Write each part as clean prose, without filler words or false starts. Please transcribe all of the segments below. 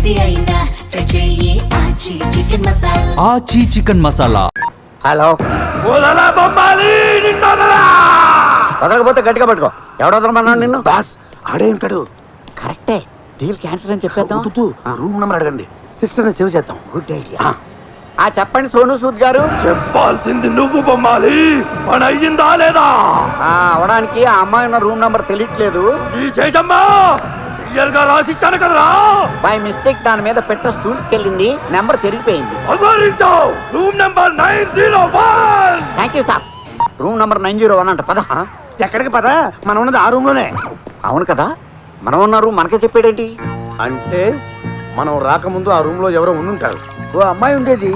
ఏది అయినా ట్రై చెయ్యి ఆచి చికెన్ మసాలా. ఆచి చికెన్ మసాలా. హలో, వదలకపోతే గట్టిగా పట్టుకో. ఎవడొదలమన్నాడు నిన్ను? బాస్ ఆడే ఉంటాడు. కరెక్టే, డీల్ క్యాన్సిల్ అని చెప్పేద్దాం. రూమ్ నెంబర్ అడగండి, సిస్టర్ సేవ్ చేద్దాం. Good idea. చెప్పండి సోను సూద్ గారు. చెప్పాల్సింది నువ్వు బొమ్మాలి, పని అయ్యిందా లేదా? అవడానికి ఆ అమ్మాయి ఉన్న రూమ్ నెంబర్ తెలియట్లేదు. ఈ చేసమ్మా క్లియర్ గా రాసిచ్చాను కదరా. బై మిస్టేక్ దాని మీద పెట్ట స్టూల్స్కి వెళ్ళింది, నెంబర్ చెరిగిపోయింది. Room number 901. Thank you sir. Room number 901 అంట. పద. ఎక్కడికి పద, మనం ఉన్నది ఆ రూమ్ లోనే. అవును కదా, మనం ఉన్న రూమ్ మనకే చెప్పాడేంటి? అంటే మనం రాకముందు ఆ రూమ్ లో ఎవరో ఉండుంటారు. ఓ అమ్మాయి ఉండేది,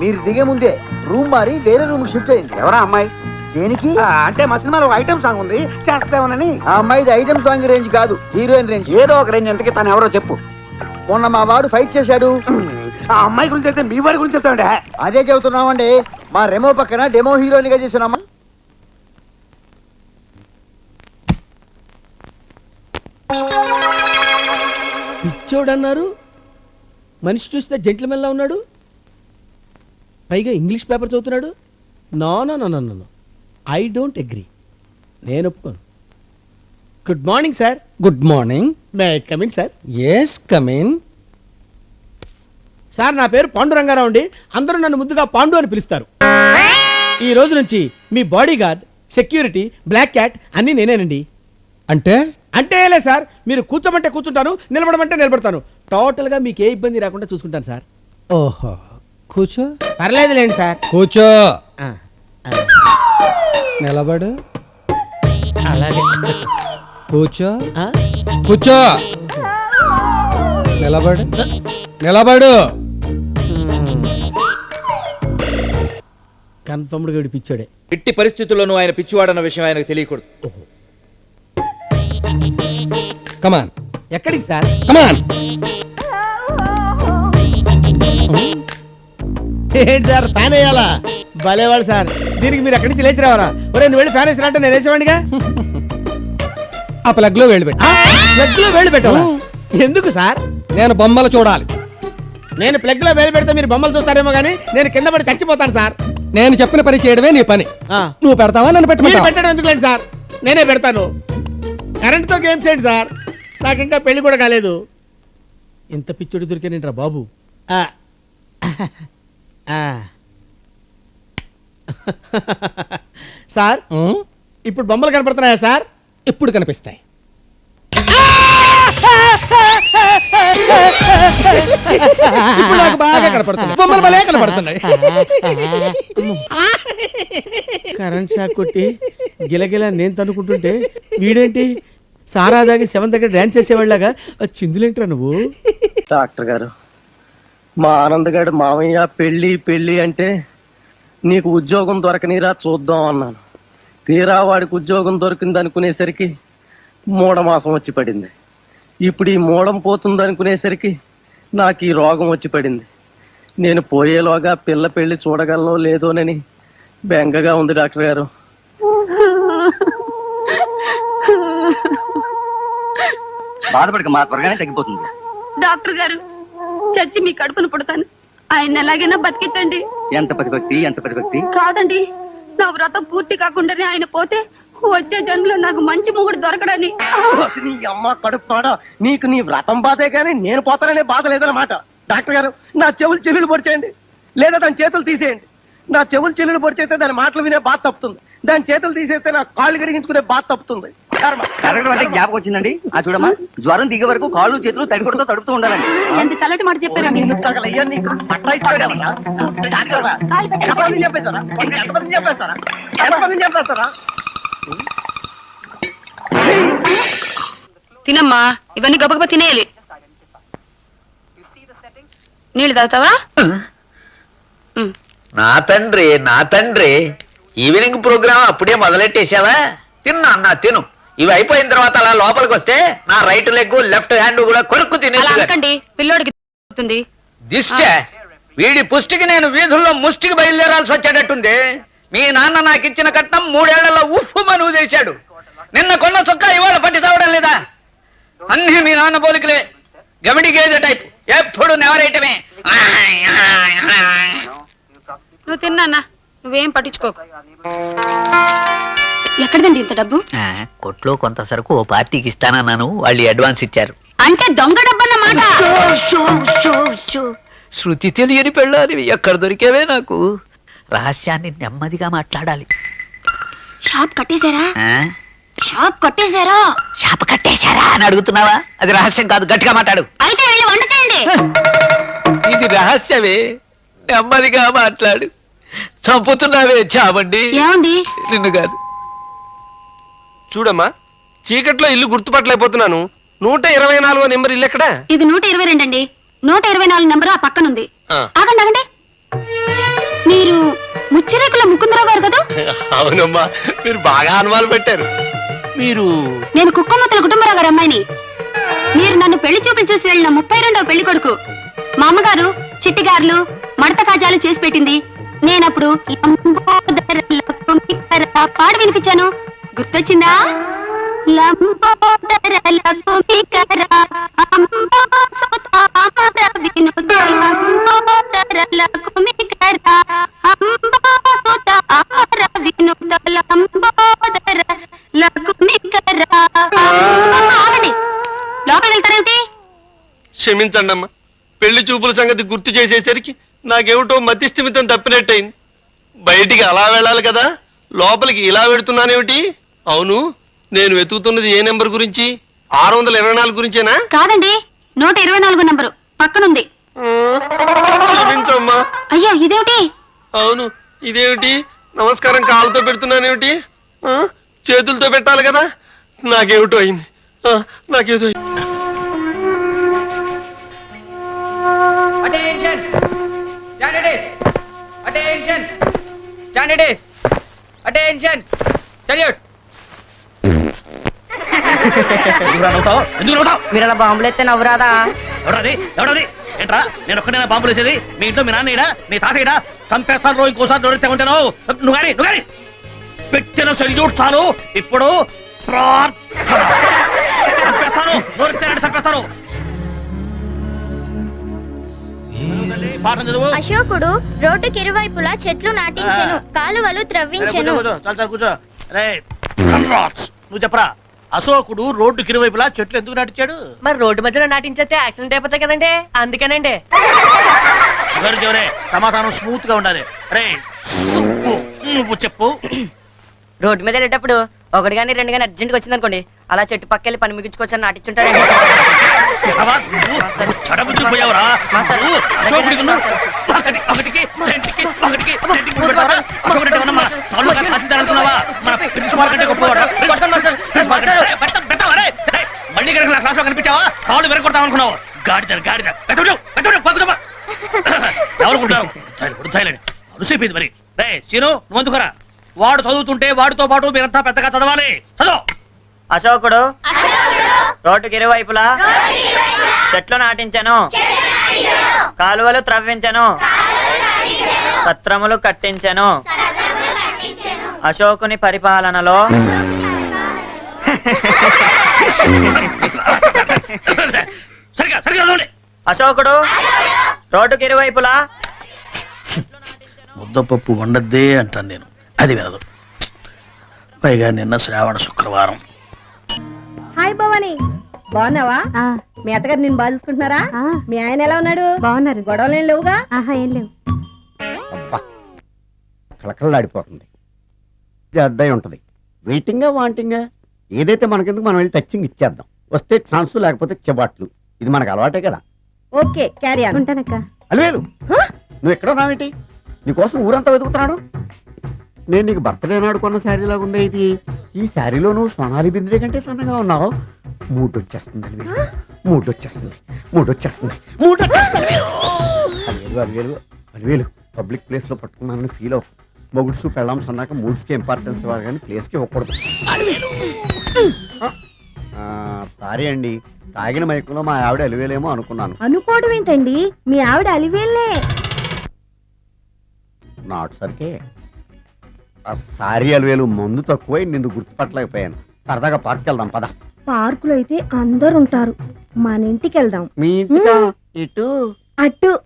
మీరు దిగే ముందే రూమ్ మారి వేరే రూమ్ షిఫ్ట్ అయింది. ఎవరా అమ్మాయి? దేనికి? అంటే మా సినిమాలో ఐటమ్ సాంగ్ ఉంది, చేస్తామని. ఆ అమ్మాయిది ఐటమ్ సాంగ్ రేంజ్ కాదు, హీరోయిన్ రేంజ్. ఏదో ఒక రేంజ్. ఎంతకి తను ఎవరో చెప్పు. మొన్న మా వాడు ఫైట్ చేశాడు. ఆ అమ్మాయి గురించి అయితే మీ వాడి గురించి చెప్తామండి. అదే చెబుతున్నామండి, మా రెమో పక్కన డెమో హీరోయిన్ గా చేసినమ్మా. పిచ్చోడన్నారు, మనిషి చూస్తే జెంట్లమెన్ లా ఉన్నాడు, పైగా ఇంగ్లీష్ పేపర్ చదువుతున్నాడు. No no no no no, I don't agree. నేను ఒప్పుకోను. Good morning sir. Good morning. May I come in sir? Yes come in. Sir నా పేరు పాండురంగారావు అండి, అందరూ నన్ను ముద్దుగా పాండు అని పిలుస్తారు. ఈ రోజు నుంచి మీ bodyguard, security, black cat అన్నీ నేనేనండి. అంటే అంటే లే సార్, మీరు కూర్చోమంటే కూర్చుంటాను, నిలబడమంటే నిలబడతాను. టోటల్గా మీకు ఏ ఇబ్బంది రాకుండా చూసుకుంటాను సార్. ఓహో, కూర్చో. పర్లేదులేండి సార్. కూర్చో. నిలబడు. అలాగే. కూర్చో. కూర్చో. నిలబడు. నిలబడు. కన్ఫర్మ్డ్గా పిచ్చాడే. ఎట్టి పరిస్థితుల్లోనూ ఆయన పిచ్చివాడన్న విషయం ఆయనకు తెలియకూడదు. కమాన్. ఎక్కడికి సార్? కమాన్. ఏంటి సార్, ఫ్యాన్ వేయాలా? భలేవాడు సార్, దీనికి మీరు ఎక్కడి నుంచి లేచి రావాలా? ఒరే నువ్వు వెళ్ళి ఫ్యాన్ వేసినట్టు నేను వేసేవాడిగా. ఆ ప్లగ్ లో వేళ్ళు పెట్టు. ప్లగ్ లో వేలు పెట్టాలా? ఎందుకు సార్? నేను బొమ్మలు చూడాలి. నేను ప్లగ్ లో వేలు పెడితే మీరు బొమ్మలు చూస్తారేమో కానీ నేను కింద పడి చచ్చిపోతాను సార్. నేను చెప్పిన పని చేయడమే నీ పని. నువ్వు పెడతావా, నన్ను మీరు పెట్టమంటావా? పెట్టడం ఎందుకులేండి సార్, నేనే పెడతాను. కరెంట్తో గేమ్స్ ఏంటి సార్, నాకు ఇంకా పెళ్లి కూడా కాలేదు. ఇంత పిచ్చుడు దొరికానేంట్రా బాబు. సార్ ఇప్పుడు బొమ్మలు కనపడుతున్నాయా సార్? ఇప్పుడు కనిపిస్తాయి. ఇప్పుడు నాకు బాగా కనపడుతున్నాయి, బొమ్మలు భలే కనపడుతున్నాయి. కరెంట్ షాక్ కొట్టి గిలగిల నేను తనుకుంటుంటే వీడేంటి సారా దాగి శవం దగ్గర డాన్స్ చేసేవాళ్ళగా చిందులేంట్రా నువ్వు? డాక్టర్ గారు, మా ఆనంద్ గారు మామయ్య పెళ్ళి పెళ్ళి అంటే నీకు ఉద్యోగం దొరకనిరా చూద్దాం అన్నాను. తీరా వాడికి ఉద్యోగం దొరికింది అనుకునేసరికి మూఢమాసం వచ్చి పడింది. ఇప్పుడు ఈ మూఢం పోతుంది అనుకునేసరికి నాకు ఈ రోగం వచ్చి పడింది. నేను పోయేలోగా పిల్ల పెళ్లి చూడగలనో లేదోనని బెంగగా ఉంది డాక్టర్ గారు. బాధపడక, మా త్వరగానే తగ్గిపోతుంది. డాక్టర్ గారు, చచ్చి మీ కడుపును పుడతాను, ఆయన ఎలాగైనా బతికించండి. ఎంత ప్రతిభక్తి, ఎంత ప్రతిభక్తి. కాదండి, నా వ్రతం పూర్తి కాకుండానే ఆయన పోతే వచ్చే జన్మలో నాకు మంచి మొగుడు దొరకడని. నీ అమ్మ కడుపుతాడా, నీకు నీ వ్రతం బాధే కానీ నేను పోతాననే బాధ లేదన్నమాట. డాక్టర్ గారు, నా చెవులు చెల్లులు పొడిచేయండి, లేదా దాని చేతులు తీసేయండి. నా చెవులు చెల్లులు పొడిచేస్తే దాని మాటలు వినే బాధ తప్పుతుంది, దాని చేతులు తీసేస్తే నా కాళ్ళు కడిగించుకునే బాధ తప్పుతుంది. కరెక్ట్ అంటే జ్ఞాపకం వచ్చిందండి. ఆ చూడమ్మా, జ్వరం దిగే వరకు కాళ్ళు చేతులు తడికొడుతూ తడుపుతూ ఉండాలండి. ఎంత చల్లటి మాట చెప్పారండి. తినమ్మా, ఇవన్నీ గబగబా తినేయాలి. నీళ్ళు తాగుతావా? నా తండ్రి ఈవినింగ్ ప్రోగ్రామ్ అప్పుడే మొదలెట్టేశావా? తిన్నా అన్నా, తిను. ఇవి అయిపోయిన తర్వాత అలా లోపలికి వస్తే నా రైట్ లెగ్ లెఫ్ట్ హ్యాండ్ కూడా కొరుక్కు తినేది. పిల్లోడికి దిష్టే వీడి పుష్టికి నేను వీధుల్లో ముష్టికి బయలుదేరాల్సి వచ్చేటట్టుంది. మీ నాన్న నాకు ఇచ్చిన కట్నం 3 ఏళ్లలో ఉఫ్ఫు మనువు చేశాడు. నిన్న కొన్న చొక్కా ఇవాళ పట్టి తావడం లేదా? అన్నీ మీ నాన్న పోలికలే. గమిడి గేదె టైప్ ఎప్పుడు నెవరేయటమే. నువ్వు తిన్నా, నువ్వేం పట్టించుకోకు. ఎక్కడదండి ఇంత డబ్బు? కొట్లో కొంత సరుకు ఓ పార్టీకి ఇస్తానన్నాను, వాళ్ళు అడ్వాన్స్ ఇచ్చారు. అంటే దొంగ డబ్బు అన్నమాట. శృతి తెలియని పెళ్ళాలి, ఎక్కడ దొరికేవే నాకు. రహస్యాన్ని నెమ్మదిగా మాట్లాడాలి. షాప్ కట్టేశారా? ఆ? షాప్ కట్టేశారా? షాప్ కట్టేశారా అని అడుగుతున్నావా? అది రహస్యం కాదు, గట్టిగా మాట్లాడు. అయితే వెళ్ళి వంట చేయండి. ఇది రహస్యమే, నెమ్మదిగా మాట్లాడు. చంపుతున్నావే చావండి. ఏమండి? నిన్ను కాదు. చూడమ్మా, చీకట్లో ఇల్లు గుర్తుపట్టలేకపోతున్నాను. 124వ నెంబర్ ఇల్లు ఎక్కడా? ఇది 122 అండి. 124 నెంబర్ ఆ పక్కనుంది. ఆ. ఆగండి ఆగండి. మీరు ముచ్చిరేకుల ముకుందరావు గారు కదా? అవునమ్మా, మీరు బాగా అనుమానం పెట్టారు. మీరు నేను కుక్కమ్మతుల కుటుంబరావు గారు అమ్మాయిని. మీరు నన్ను పెళ్లి చూపులు చూసి వెళ్ళిన 32వ పెళ్లి కొడుకు. మా అమ్మగారు చిట్టిగారులు మడత కాజాలు చేసి పెట్టింది. నేనప్పుడు పాడు వినిపించాను, గుర్తొచ్చిందా? లోపల వెళ్తారేమిటి? క్షమించండి అమ్మా, పెళ్లి చూపుల సంగతి గుర్తు చేసేసరికి నాకేమిటో మతిస్థిమితం తప్పినట్టయింది. బయటికి అలా వెళ్ళాలి కదా, లోపలికి ఇలా పెడుతున్నానేమిటి? అవును, నేను వెతుకుతున్నది ఏ నెంబర్ గురించి? 624 గురించేనా? కాదండి, 124 నెంబరు పక్కనుంది. క్షమించమ్మా. అయ్యో ఇదేమిటి? అవును, ఇదేమిటి? నమస్కారం కాళ్ళతో పెడుతున్నానేమిటి? చేతులతో పెట్టాలి కదా. నాకేమిటో అయింది, నాకేదో అయింది. Attention! Standards! Attention! Standards! Attention! Salute! మీరు అలా బాంబులు ఎత్తే నవ్వురాదా? ఎవరది? ఏంట్రా, నేను ఒక్కడైనా బాంబులు వేసేది? మీ ఇంట్లో మీ నాన్నడా, మీ తాతయ్యడా? చంపేస్తాను రోజు ఇంకోసారి దొరికితే ఉంటాను. నువ్వు గాని పెట్టిన సెల్యూట్ చాలు. ఇప్పుడు చంపేస్తాను, దొరికితే చంపేస్తాను. పాఠం చదువు. అశోకుడు రోడ్డుకి ఇరువైపులా చెట్లు నాటించెను, కాలువలు త్రవ్వించెను. కూర్చో. నువ్వు చెప్పరా, అశోకుడు రోడ్డుకి ఇరువైపులా చెట్లు ఎందుకు నాటించాడు? మరి రోడ్డు మధ్యలో నాటించేస్తే యాక్సిడెంట్ అయిపోతాయి కదండి, అందుకేనండి. సమాధానం స్మూత్ గా ఉండాలి. రే నువ్వు చెప్పు. రోడ్డు మీద వెళ్ళేటప్పుడు ఒకటి కానీ రెండు కానీ అర్జెంట్ గా వచ్చింది అనుకోండి, అలా చెట్టు పక్కెళ్ళి పని ముగించుకోవచ్చని నాటించుంటాడండి. మళ్ళీ క్లాస్ లో కనిపించావా? కాళ్ళు వెరగొడతాం అనుకున్నావు. గాడిద ఎవరుకుంటారు? అరుసైపోయింది మరి. రే సీను, నువ్వు ఎందుకురా? వాడు చదువుతుంటే వాడితో పాటు మీరంతా పెద్దగా చదవాలి. చదువు. అశోకుడు రోడ్డుకి ఇరువైపులా చెట్లు నాటించాను, కాలువలు త్రవ్వించాను, సత్రములు కట్టించాను. అశోకుని పరిపాలనలో సరిగా చదవండి. అశోకుడు రోడ్డుకి ఇరువైపులా ముద్దపప్పు వండద్దే అంటాను నేను, అది వినదు. పైగా నిన్న శ్రావణ శుక్రవారం. హాయ్ భవాని, బాగున్నావా? మీ అత్తగారు నేను బాగా చూసుకుంటున్నారా? మీ ఆయన ఎలా ఉన్నాడు? బాగున్నారు. గొడవలు ఏం లేవుగా? ఏం లేవు. అబ్బా, కలకలలాడిపోతుంది. అద్దయి ఉంటది. వెయిటింగా వాంటింగా ఏదైతే మనకెందుకు, మనం వెళ్ళి టచ్చింగ్ ఇచ్చేద్దాం. వస్తే ఛాన్సు, లేకపోతే చెబాట్లు. ఇది మనకు అలవాటే కదా. Okay, carry on. ఉంటానక్క. అలివేలు, నువ్వు ఎక్కడో రావేంటి? నీకోసం ఊరంతా వెతుకుతున్నాడు. నేను నీకు బర్త్డే నాడు కొన్న శారీ లాగా ఉంది ఇది. ఈ శారీలో నువ్వు సోనాలి బింద్రే కంటే సన్నగా ఉన్నావు. మూడొచ్చేస్తుంది అలివేలు, మూడొచ్చేస్తుంది. అలివేలు పబ్లిక్ ప్లేస్ లో పట్టుకున్నానని ఫీల్ అవ్వు. మొగుడ్సు పెళ్ళాం సన్నాక మూడ్స్కి ఇంపార్టెన్స్ ఇవ్వాలి కానీ ప్లేస్కి ఇవ్వకూడదు. సారీ అండి, తాగిన మైకంలో మా ఆవిడ అలివేలేమో అనుకున్నాను. అనుకోవడం ఏంటండి, మీ ఆవిడ అలివేలే. నాట్ సరికే. సారీ అలివేలు, మందు తక్కువై నిన్ను గుర్తుపట్టలేకపోయాను. సరదాగా పార్క్ వెళ్దాం పద. పార్కులో అయితే అందరు ఉంటారు. మన ఇంటికి వెళ్దాం. మీ ఇంటికా? ఇటు అటు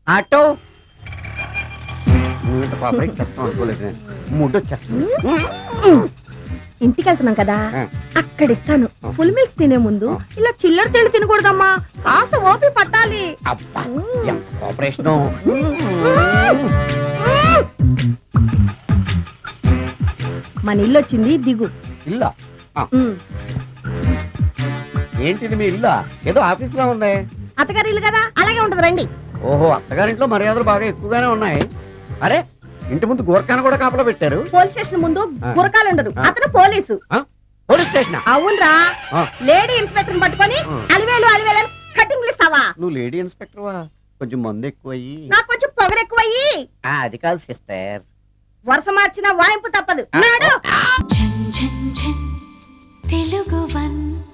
ఆటో నువ్వు ఇంత కోఆపరేట్ చేస్తావు అనుకోలేదు నేను. ముడ్డు వచ్చేస్తుంది. ఇంటికి వెళ్తున్నాం కదా, ఆ. అక్కడ ఇస్తాను. ఫుల్ మీల్స్ తినే ముందు ఇలా చిల్లర తెళ్ళు తినకూడదమ్మా, కాస్త ఓపి పట్టాలి. అబ్బా ఎంత కోఆపరేషన్. మన ఇల్లు వచ్చింది, దిగు. ఇల్లా? ఏంటిది మీ ఇల్లా? ఏదో ఆఫీస్ లో ఉంది. అత్తగారి ఇల్లు కదా, అలాగే ఉంటది, రండి. ఓహో, అత్తగారింట్లో మర్యాదలు బాగా ఎక్కువగానే ఉన్నాయి. అరే ఇంటి ముందు గోర్ఖాను కూడా కాపలా పెట్టారు. పోలీస్ స్టేషన్ ముందు ఆ. గురకాలు ఉండరు, ఆ. అతను పోలీసు. Police station? అవునరా, ఆ. లేడీ ఇన్స్పెక్టర్ పట్టుకొని ఆ. అలివేలు అలివేలు కటింగ్లు ఇస్తావా? నువ్వు లేడీ ఇన్స్పెక్టర్ వా? కొంచెం మందు ఎక్కువయ్యి. నాకు కొంచెం పొగరెక్కువయ్యి. అది కాదు సిస్టర్. వరుస మార్చిన వాయింపు తప్పదు. నాడు. ఝన్ ఝన్ ఝన్ తెలుగు వన్